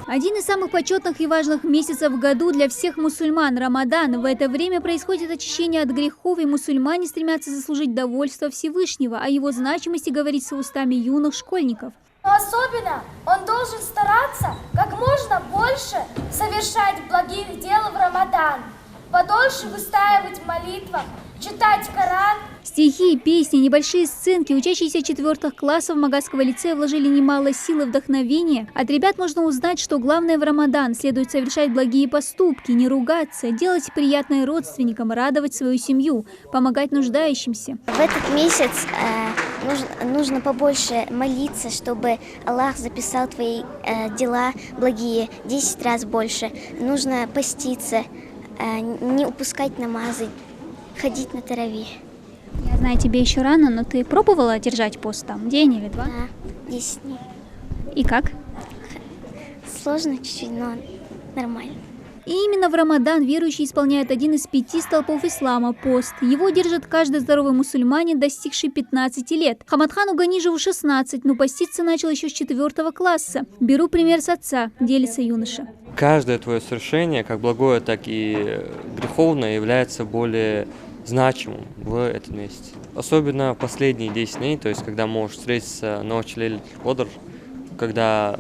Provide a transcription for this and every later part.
Один из самых почетных и важных месяцев в году для всех мусульман – Рамадан. В это время происходит очищение от грехов, и мусульмане стремятся заслужить довольство Всевышнего. О его значимости говорится устами юных школьников. Но особенно он должен стараться как можно больше совершать благих дел в Рамадан, подольше выстаивать в молитвах, читать Коран. Стихи, песни, небольшие сценки. Учащиеся 4-х классов Магасского лицея вложили немало сил и вдохновения. От ребят можно узнать, что главное в Рамадан следует совершать благие поступки, не ругаться, делать приятное родственникам, радовать свою семью, помогать нуждающимся. В этот месяц нужно побольше молиться, чтобы Аллах записал твои дела благие 10 раз больше. Нужно поститься, не упускать намазы, ходить на таравих. Я знаю, тебе еще рано, но ты пробовала держать пост там день или два? Да, 10 дней. И как? Сложно чуть-чуть, но нормально. И именно в Рамадан верующий исполняет один из 5 столпов ислама – пост. Его держит каждый здоровый мусульманин, достигший 15 лет. Хамадхану Ганижеву 16, но поститься начал еще с 4 класса. Беру пример с отца, делится юноша. Каждое твое совершение, как благое, так и греховное, является более значимым в этом месяце. Особенно последние 10 дней, то есть когда можешь встретиться ночь Лейль-Кадр, когда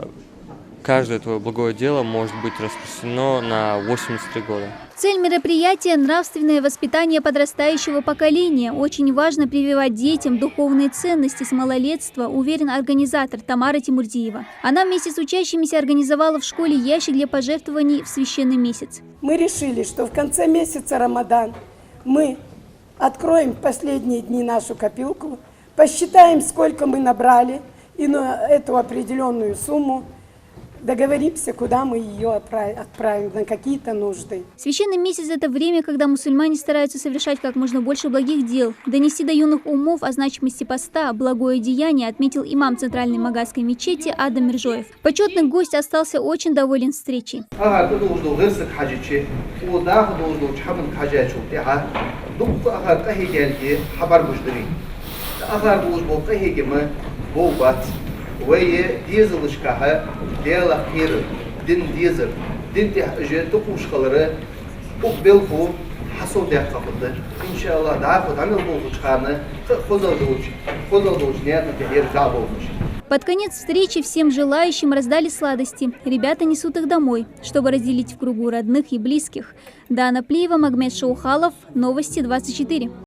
каждое твое благое дело может быть распространено на 83 года. Цель мероприятия – нравственное воспитание подрастающего поколения. Очень важно прививать детям духовные ценности с малолетства, уверен организатор Тамара Тимурдиева. Она вместе с учащимися организовала в школе ящик для пожертвований в священный месяц. Мы решили, что в конце месяца Рамадан мы откроем в последние дни нашу копилку, посчитаем, сколько мы набрали, и на эту определенную сумму договоримся, куда мы ее отправим, на какие-то нужды. Священный месяц – это время, когда мусульмане стараются совершать как можно больше благих дел. Донести до юных умов о значимости поста, благое деяние, отметил имам Центральной Магасской мечети Адам Миржоев. Почетный гость остался очень доволен встречей. وهي ديزل شكاها ديال خير دين ديزل دين تحجت وقشقلره وقبلكو حصل ده قبضه ان شاء الله دعفت عن البوشخانه خذوا نيات تهير جابوش. Под конец встречи всем желающим раздали сладости. Ребята несут их домой, чтобы разделить в кругу родных и близких. Дана Плиева, Магмед Шаухалов, Новости 24.